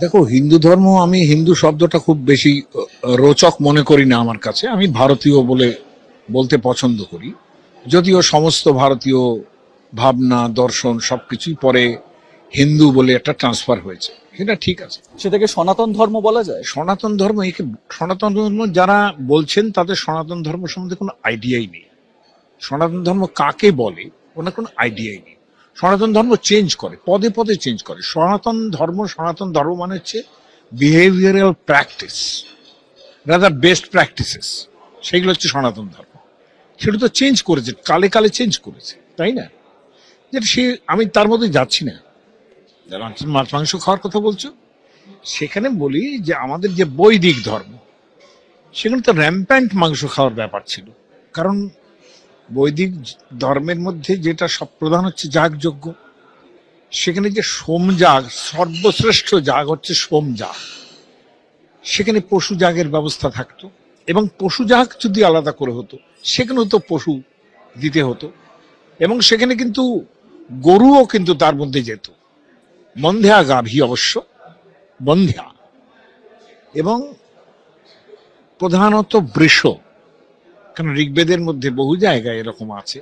দেখো, হিন্দু ধর্ম, আমি হিন্দু শব্দটা খুব বেশি রোচক মনে করি না। আমার কাছে আমি ভারতীয় বলে বলতে পছন্দ করি, যদিও সমস্ত ভারতীয় ভাবনা দর্শন সবকিছুই পরে হিন্দু বলে একটা ট্রান্সফার হয়েছে, সেটা ঠিক আছে। সেটাকে সনাতন ধর্ম বলা যায়? সনাতন ধর্ম, একে সনাতন ধর্ম যারা বলছেন তাদের সনাতন ধর্ম সম্বন্ধে কোনো আইডিয়াই নেই। সনাতন ধর্ম কাকে বলে ওনার কোনো আইডিয়াই নেই। সনাতন ধর্ম চেঞ্জ করে, পদে পদে চেঞ্জ করে। সনাতন ধর্ম মানে হচ্ছে behavioural practice, rather best practices, সেগুলো হচ্ছে সনাতন ধর্ম। সেটা তো চেঞ্জ করেছে, কালে কালে চেঞ্জ করেছে, তাই না? যেটা সে, আমি তার মধ্যে যাচ্ছি না। যারা মাছ মাংস খাওয়ার কথা বলছো, সেখানে বলি যে আমাদের যে বৈদিক ধর্ম, সেখানে তো র্যাম্প্যান্ট মাংস খাওয়ার ব্যাপার ছিল। কারণ বৈদিক ধর্মের মধ্যে যেটা সব প্রধান হচ্ছে যাগযজ্ঞ। সেখানে যে সোমযাগ, সর্বশ্রেষ্ঠ যাগ হচ্ছে সোমযাগ, সেখানে পশু যাগের ব্যবস্থা থাকতো। এবং পশু যাগ যদি আলাদা করে হতো, সেখানেও তো পশু দিতে হতো। এবং সেখানে কিন্তু গরুও কিন্তু তার মধ্যে যেত, বন্ধ্যা গাভী অবশ্য, বন্ধ্যা। এবং প্রধানত বৃষ, কারণ ঋগ্বেদের মধ্যে বহু জায়গায় এরকম আছে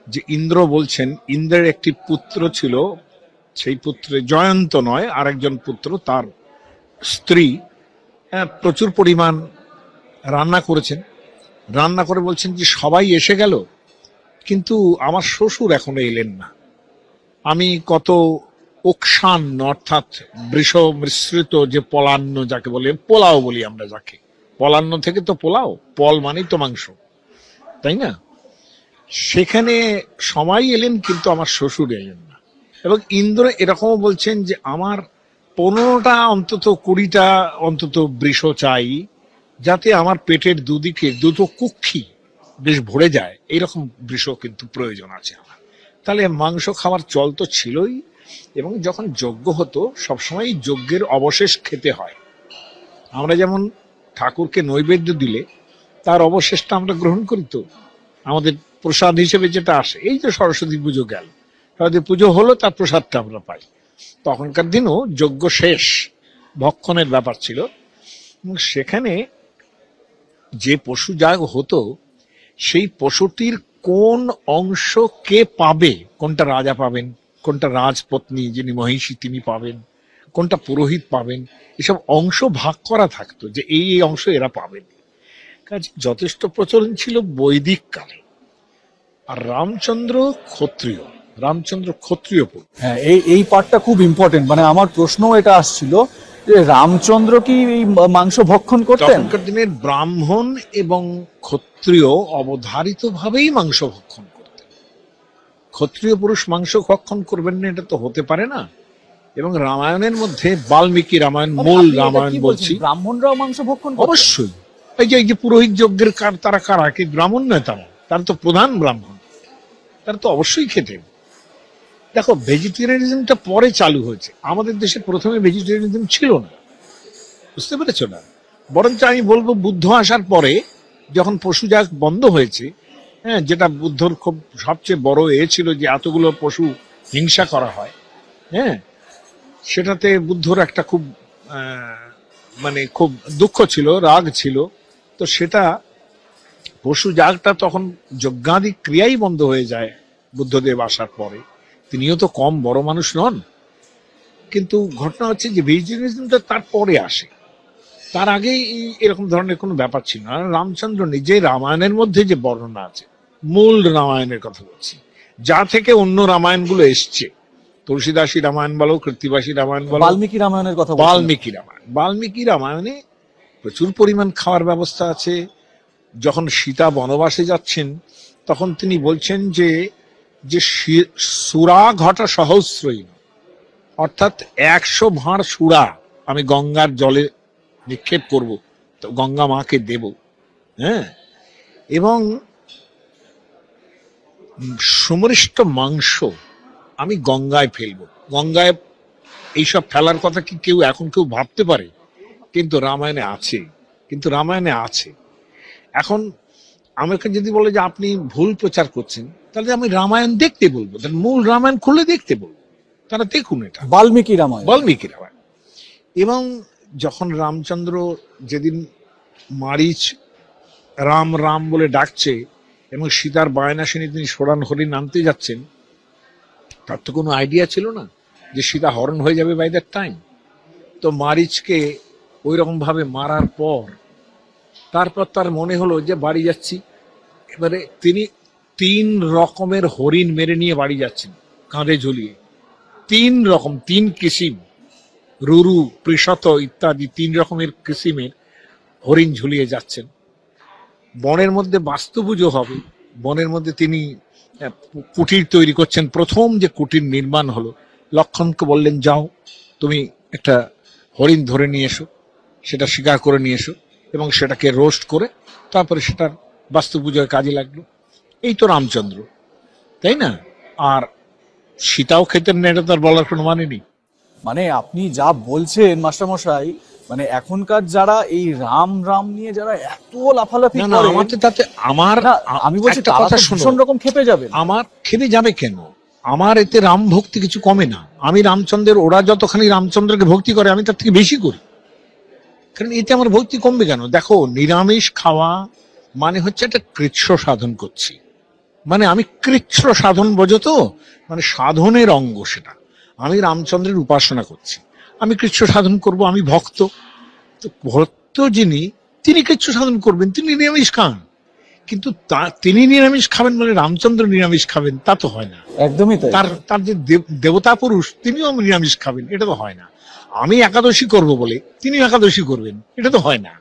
যে ইন্দ্র বলছেন, ইন্দ্রের একটি পুত্র ছিল, সেই পুত্রে জয়ন্ত নয় আরেকজন পুত্র, তার স্ত্রী প্রচুর পরিমাণ রান্না করেছেন। রান্না করে বলছেন যে সবাই এসে গেল, কিন্তু আমার শ্বশুর এখনো এলেন না। আমি কত ওকসান, অর্থাৎ বৃষ মিশ্রিত যে পলান্ন, যাকে বলে পোলাও বলি আমরা, যাকে পলান্ন থেকে তো পোলাও, পল মানেই তো মাংস, তাই না? সেখানে সবাই এলেন, কিন্তু আমার শ্বশুর এলেন না। এবং ইন্দ্র এরকমও বলছেন যে আমার 15টা অন্তত 20টা অন্তত বৃষ চাই, যাতে আমার পেটের দুদিকে দুটো কুক্ষি বেশ ভরে যায়, এইরকম বৃষ কিন্তু প্রয়োজন আছে আমার। তাহলে মাংস খাওয়ার চল তো ছিলই। এবং যখন যজ্ঞ হতো, সবসময় যজ্ঞের অবশেষ খেতে হয়। আমরা যেমন ঠাকুরকে নৈবেদ্য দিলে তার অবশেষটা আমরা গ্রহণ করি, তো আমাদের প্রসাদ হিসেবে যেটা আসে, এই যে সরস্বতী পুজো গেল, সরস্বতী পুজো হলো, তার প্রসাদটা আমরা পাই। তখনকার দিনও যজ্ঞ শেষ ভক্ষণের ব্যাপার ছিল। এবং সেখানে যে পশু যাগ হতো, সেই পশুটির কোন অংশ কে পাবে, কোনটা রাজা পাবেন, কোনটা রাজপত্নী যিনি মহিষী তিনি পাবেন, কোনটা পুরোহিত পাবেন, এসব অংশ ভাগ করা থাকতো যে এই এই অংশ এরা পাবেন। কাজে যথেষ্ট প্রচলন ছিল বৈদিক কালে। আর রামচন্দ্র ক্ষত্রিয় পুরুষ। হ্যাঁ, এই এই পার্টটা খুব ইম্পর্টেন্ট। মানে আমার প্রশ্ন এটা আসছিল যে রামচন্দ্র কি এই মাংস ভক্ষণ করতেন? তখনকার দিনের ব্রাহ্মণ এবং ক্ষত্রিয় অবধারিত ভাবেই মাংস ভক্ষণ করতেন। ক্ষত্রিয় পুরুষ মাংস ভক্ষণ করবেন না, এটা তো হতে পারে না। এবং রামায়ণের মধ্যে বাল্মীকি রামায়ণ, মূল রামায়ণ বলছি, ব্রাহ্মণরাও মাংস ভক্ষণ করতেন? অবশ্যই। এই যে পুরোহিত যজ্ঞের তারা কারা, কি ব্রাহ্মণ নয়? তারা তো প্রধান ব্রাহ্মণ, তারা তো অবশ্যই খেতেন। দেখো, ভেজিটেরিয়ানিজমটা পরে চালু হয়েছে, আমাদের দেশে প্রথমে ভেজিটেরিয়ানিজম ছিল না, বুঝতে পেরেছো না? বরঞ্চ আমি বলবো বুদ্ধ আসার পরে যখন পশু যাগ বন্ধ হয়েছে, হ্যাঁ, যেটা বুদ্ধর খুব সবচেয়ে বড় ছিল যে এতগুলো পশু হিংসা করা হয়, হ্যাঁ, সেটাতে বুদ্ধর একটা খুব মানে খুব দুঃখ ছিল, রাগ ছিল। তো সেটা পশু যাগটা তখন যজ্ঞাদি ক্রিয়াই বন্ধ হয়ে যায় বুদ্ধদেব আসার পরে। তিনিও তো কম বড় মানুষ নন। কিন্তু ঘটনা হচ্ছে যে ভেজিটেরিয়ানিজমটা তার পরে আসে, তার আগেই এরকম ধরনের কোনো ব্যাপার ছিল না। রামচন্দ্র নিজে রামায়ণের মধ্যে যে বর্ণনা আছে, মূল রামায়ণের কথা বলছি, যা থেকে অন্য রামায়ণগুলো এসছে, তুলসীদাসী রামায়ণ বলো, কৃত্তিবাসী রামায়ণ বলো, বাল্মীকি রামায়ণের কথা, বাল্মীকি রামায়ণে প্রচুর পরিমাণ খাওয়ার ব্যবস্থা আছে। যখন সীতা বনবাসে যাচ্ছেন, তখন তিনি বলছেন যে যে সুরা ঘটা সহস্রই, অর্থাৎ 100 ভাঁড় সুরা আমি গঙ্গার জলে নিক্ষেপ করব, তো গঙ্গা মাকে দেব, হ্যাঁ, এবং সুমৃষ্ট মাংস আমি গঙ্গায় ফেলবো। গঙ্গায় এইসব ফেলার কথা কি এখন কেউ ভাবতে পারে? কিন্তু রামায়ণে আছে। এখন আমাকে যদি বলে যে আপনি ভুল প্রচার করছেন, তাহলে আমি রামায়ণ দেখতে বলবো, মূল রামায়ণ খুলে দেখতে বলবো, তারা দেখুন এটা বাল্মীকি রামায়ণ। এবং যখন রামচন্দ্র যেদিন মারিচ রাম রাম বলে ডাকছে এবং সীতার বায়না শুনে তিনি সোড়ান হরিণ আনতে যাচ্ছেন, তার তো কোনো আইডিয়া ছিল না যে সীতা হরণ হয়ে যাবে বাই দ্যাট টাইম। তো মারিচকে ওই রকম ভাবে মারার পর তারপর তার মনে হলো যে বাড়ি যাচ্ছি। এবারে তিনি 3 রকমের হরিণ মেরে নিয়ে বাড়ি যাচ্ছেন কাঁধে ঝুলিয়ে। 3 রকম, 3 কিসিম, রুরু, পৃষত ইত্যাদি 3 রকমের কিসিমের হরিণ ঝুলিয়ে যাচ্ছেন। বনের মধ্যে বাস্তু পুজো হবে, বনের মধ্যে তিনি কুটির তৈরি করছেন। প্রথম যে কুটির নির্মাণ হলো, লক্ষণকে বললেন যাও তুমি একটা হরিণ ধরে নিয়ে এসো, সেটা শিকার করে নিয়ে এসো এবং সেটাকে রোস্ট করে তারপরে সেটার বাস্তু পুজোয় কাজে লাগলো। এই তো রামচন্দ্র, তাই না? আর সীতাও খেতেন না, এটা তার বলার কোনো মানে নেই। মানে আপনি যা বলছেন মাস্টারমশাই, মানে এখনকার যারা এই রাম রাম নিয়ে যারা এত লাফালাফি না না, করে, আমার তো তাতে আমার না, আমি বলছি একটা তারা কথা তো শোনো, ভীষণ রকম খেপে যাবে। আমার খেপে যাবে কেন? আমার এতে রাম ভক্তি কিছু কমে না। আমি রামচন্দ্রের, ওরা যতখানি রামচন্দ্রকে ভক্তি করে আমি তার থেকে বেশি করি, কারণ এতে আমার ভক্তি কমবে কেন? দেখো, নিরামিষ খাওয়া মানে হচ্ছে একটা কৃচ্ছ সাধন করছি, মানে আমি কৃচ্ছ সাধন, বোঝো তো, মানে সাধনের অঙ্গ সেটা। আমি রামচন্দ্রের উপাসনা করছি, আমি কৃচ্ছ সাধন করব, আমি ভক্ত। তো ভক্ত যিনি, তিনি কৃচ্ছ সাধন করবেন, তিনি নিরামিষ খান। কিন্তু তিনি নিরামিষ খাবেন বলে রামচন্দ্র নিরামিষ খাবেন তা তো হয় না। একদমই তাই। তার তার যে দেবতা পুরুষ, তিনিও নিরামিষ খাবেন, এটা তো হয় না। আমি একাদশী করব বলে তিনি একাদশী করবেন, এটা তো হয় না।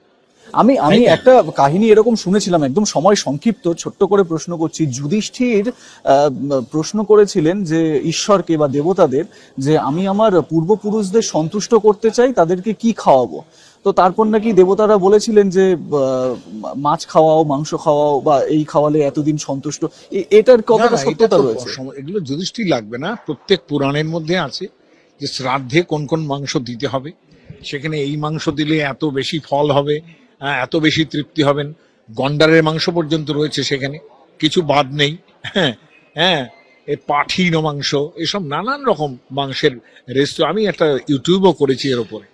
আমি আমি তাই না? একটা কাহিনী এরকম শুনেছিলাম, একদম সময় সংক্ষিপ্ত, ছোট্ট করে প্রশ্ন করছি। যুধিষ্ঠির প্রশ্ন করেছিলেন যে ঈশ্বরকে বা দেবতাদের, যে আমি আমার পূর্বপুরুষদের সন্তুষ্ট করতে চাই, তাদেরকে কি খাওয়াবো? তো তারপর নাকি দেবতারা বলেছিলেন যে মাছ খাওয়াও, মাংস খাওয়াও, বা এই খাওয়ালে এতদিন সন্তুষ্ট। এটার না কতটা না, এটা সত্যতা তো রয়েছে? এগুলো যুধিষ্ঠির লাগবে না। প্রত্যেক পুরাণের মধ্যে আছে যে শ্রাদ্ধে কোন কোন মাংস দিতে হবে, সেখানে এই মাংস দিলে এত বেশি ফল হবে, এত বেশি তৃপ্তি হবেন। গন্ডারের মাংস পর্যন্ত রয়েছে সেখানে, কিছু বাদ নেই। হ্যাঁ হ্যাঁ, এ পাঠির মাংস, এসব নানান রকম মাংসের রেস্টুরেন্ট, আমি একটা ইউটিউবও করেছি এর উপরে,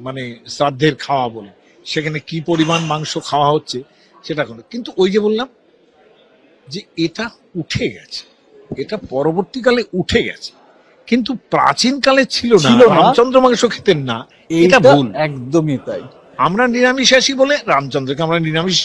মানে শ্রাদ্ধের খাওয়া বলে, সেখানে কি পরিমাণ মাংস খাওয়া হচ্ছে সেটা কোনো। কিন্তু ওই যে বললাম যে এটা উঠে গেছে, এটা পরবর্তীকালে উঠে গেছে, কিন্তু প্রাচীনকালে ছিল না। ছিল না। রামচন্দ্র মাংস খেতেন না, এটা এইটা ভুল। একদমই তাই। আমরা নিরামিষাশী বলে রামচন্দ্রকে আমরা নিরামিষ